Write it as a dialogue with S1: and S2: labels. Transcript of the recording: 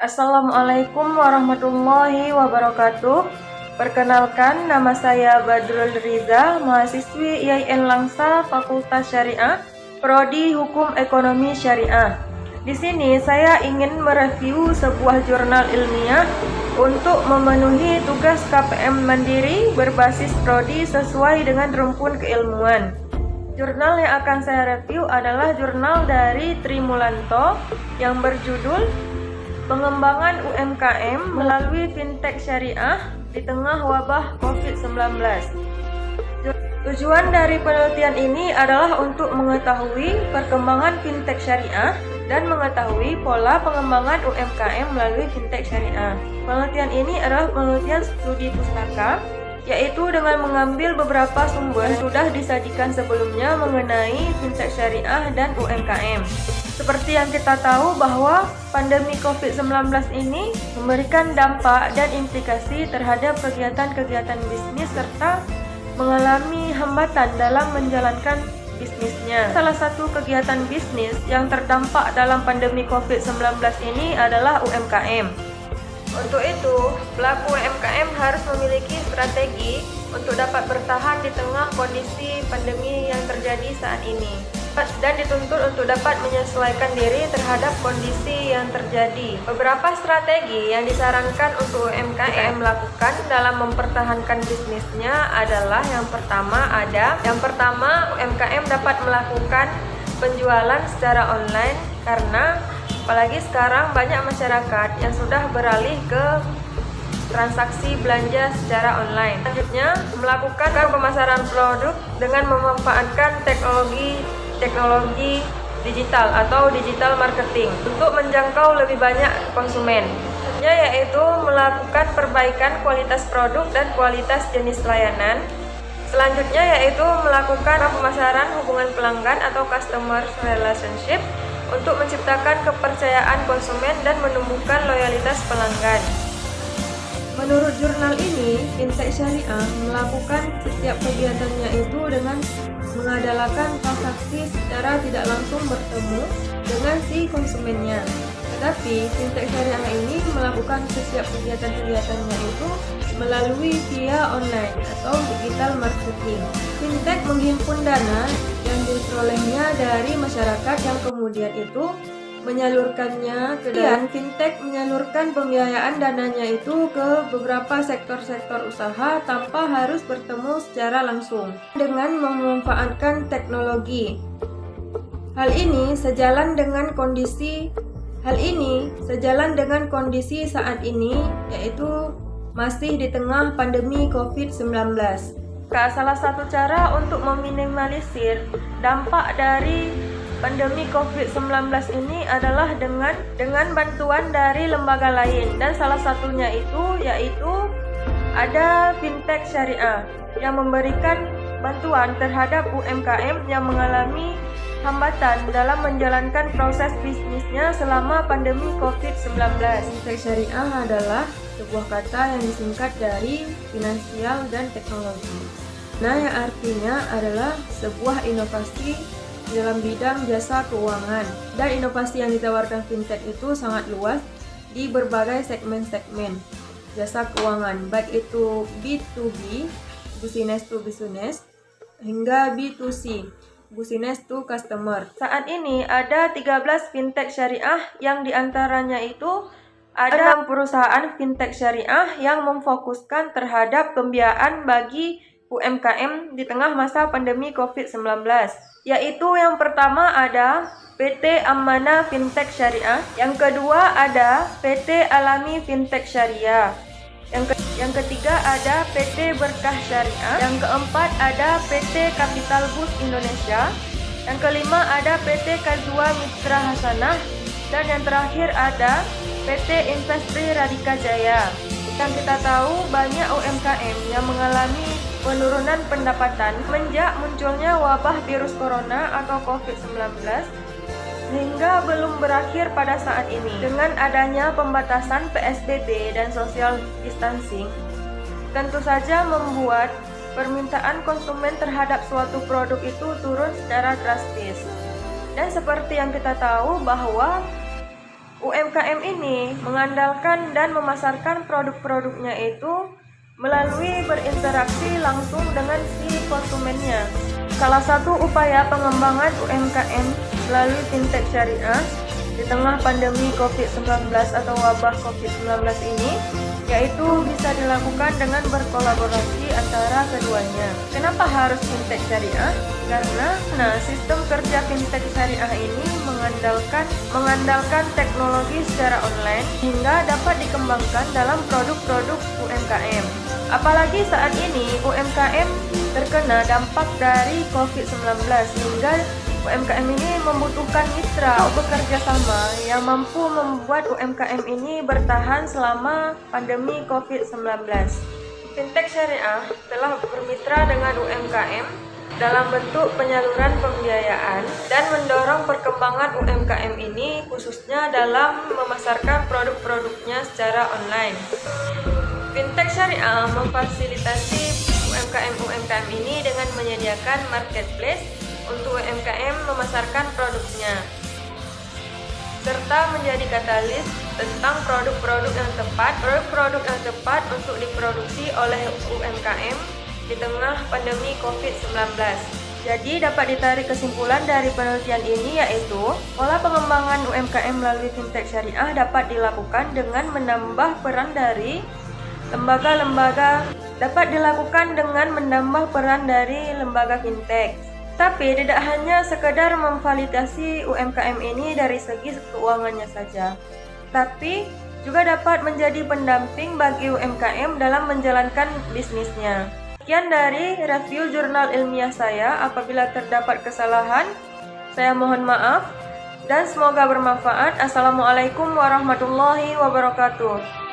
S1: Assalamualaikum warahmatullahi wabarakatuh. Perkenalkan, nama saya Badrul Riza, mahasiswi IAIN Langsa Fakultas Syariah, Prodi Hukum Ekonomi Syariah. Di sini saya ingin mereview sebuah jurnal ilmiah untuk memenuhi tugas KPM Mandiri berbasis prodi sesuai dengan rumpun keilmuan. Jurnal yang akan saya review adalah jurnal dari Trimulanto yang berjudul Pengembangan UMKM melalui Fintech Syariah di tengah wabah COVID-19. Tujuan dari penelitian ini adalah untuk mengetahui perkembangan Fintech Syariah dan mengetahui pola pengembangan UMKM melalui Fintech Syariah. Penelitian ini adalah penelitian studi pustaka, yaitu dengan mengambil beberapa sumber yang sudah disajikan sebelumnya mengenai Fintech Syariah dan UMKM. Seperti yang kita tahu bahwa pandemi COVID-19 ini memberikan dampak dan implikasi terhadap kegiatan-kegiatan bisnis serta mengalami hambatan dalam menjalankan bisnisnya. Salah satu kegiatan bisnis yang terdampak dalam pandemi COVID-19 ini adalah UMKM. Untuk itu, pelaku UMKM harus memiliki strategi untuk dapat bertahan di tengah kondisi pandemi yang terjadi saat ini dan dituntut untuk dapat menyesuaikan diri terhadap kondisi yang terjadi. Beberapa strategi yang disarankan untuk UMKM melakukan dalam mempertahankan bisnisnya adalah yang pertama UMKM dapat melakukan penjualan secara online karena apalagi sekarang banyak masyarakat yang sudah beralih ke transaksi belanja secara online. Selanjutnya, melakukan pemasaran produk dengan memanfaatkan teknologi digital atau digital marketing untuk menjangkau lebih banyak konsumen. Yaitu melakukan perbaikan kualitas produk dan kualitas jenis layanan. Selanjutnya yaitu melakukan pemasaran hubungan pelanggan atau customer relationship untuk menciptakan kepercayaan konsumen dan menumbuhkan loyalitas pelanggan. Menurut jurnal ini, Fintech Syariah melakukan setiap kegiatannya itu dengan mengadakan transaksi secara tidak langsung bertemu dengan si konsumennya. Tetapi Fintech Syariah ini melakukan setiap kegiatan-kegiatannya itu melalui via online atau digital marketing. Fintech menghimpun dana yang diperolehnya dari masyarakat yang kemudian itu menyalurkannya ke dan Fintech menyalurkan pembiayaan dananya itu ke beberapa sektor-sektor usaha tanpa harus bertemu secara langsung dengan memanfaatkan teknologi. Hal ini sejalan dengan kondisi saat ini, yaitu masih di tengah pandemi COVID-19. Salah satu cara untuk meminimalisir dampak dari pandemi COVID-19 ini adalah dengan bantuan dari lembaga lain, dan salah satunya yaitu ada Fintech Syariah yang memberikan bantuan terhadap UMKM yang mengalami hambatan dalam menjalankan proses bisnisnya selama pandemi COVID-19. Fintech Syariah adalah sebuah kata yang disingkat dari finansial dan teknologi. Yang artinya adalah sebuah inovasi dalam bidang jasa keuangan, dan inovasi yang ditawarkan fintech itu sangat luas di berbagai segmen-segmen jasa keuangan, baik itu B2B, business to business, hingga B2C, business to customer. Saat ini ada 13 fintech syariah yang diantaranya itu ada 6 perusahaan fintech syariah yang memfokuskan terhadap pembiayaan bagi UMKM di tengah masa pandemi COVID-19. Yaitu yang pertama ada PT Amanah Fintech Syariah, yang kedua ada PT Alami Fintech Syariah, yang ketiga ada PT Berkah Syariah, yang keempat ada PT Capital Boost Indonesia, yang kelima ada PT Kazua Mitra Hasanah, dan yang terakhir ada PT Investri Radika Jaya. Yang kita tahu banyak UMKM yang mengalami penurunan pendapatan semenjak munculnya wabah virus corona atau COVID-19 hingga belum berakhir pada saat ini. Dengan adanya pembatasan PSBB dan social distancing, tentu saja membuat permintaan konsumen terhadap suatu produk itu turun secara drastis. Dan seperti yang kita tahu bahwa UMKM ini mengandalkan dan memasarkan produk-produknya itu melalui berinteraksi langsung dengan si konsumennya. Salah satu upaya pengembangan UMKM melalui fintech syariah di tengah pandemi COVID-19 atau wabah COVID-19 ini yaitu bisa dilakukan dengan berkolaborasi antara keduanya. Kenapa harus fintech syariah? Karena sistem kerja fintech syariah ini mengandalkan teknologi secara online hingga dapat dikembangkan dalam produk-produk UMKM. Apalagi saat ini UMKM terkena dampak dari COVID-19 hingga UMKM ini membutuhkan mitra bekerja sama yang mampu membuat UMKM ini bertahan selama pandemi COVID-19. Fintech syariah telah bermitra dengan UMKM dalam bentuk penyaluran pembiayaan dan mendorong perkembangan UMKM ini khususnya dalam memasarkan produk-produknya secara online. Fintech syariah memfasilitasi UMKM ini dengan menyediakan marketplace untuk UMKM memasarkan produknya, serta menjadi katalis tentang produk-produk yang tepat untuk diproduksi oleh UMKM di tengah pandemi COVID-19. Jadi dapat ditarik kesimpulan dari penelitian ini yaitu pola pengembangan UMKM melalui fintech syariah dapat dilakukan dengan menambah peran dari lembaga fintech. Tapi tidak hanya sekedar memvalidasi UMKM ini dari segi keuangannya saja, tapi juga dapat menjadi pendamping bagi UMKM dalam menjalankan bisnisnya. Sekian dari review jurnal ilmiah saya. Apabila terdapat kesalahan, saya mohon maaf dan semoga bermanfaat. Assalamualaikum warahmatullahi wabarakatuh.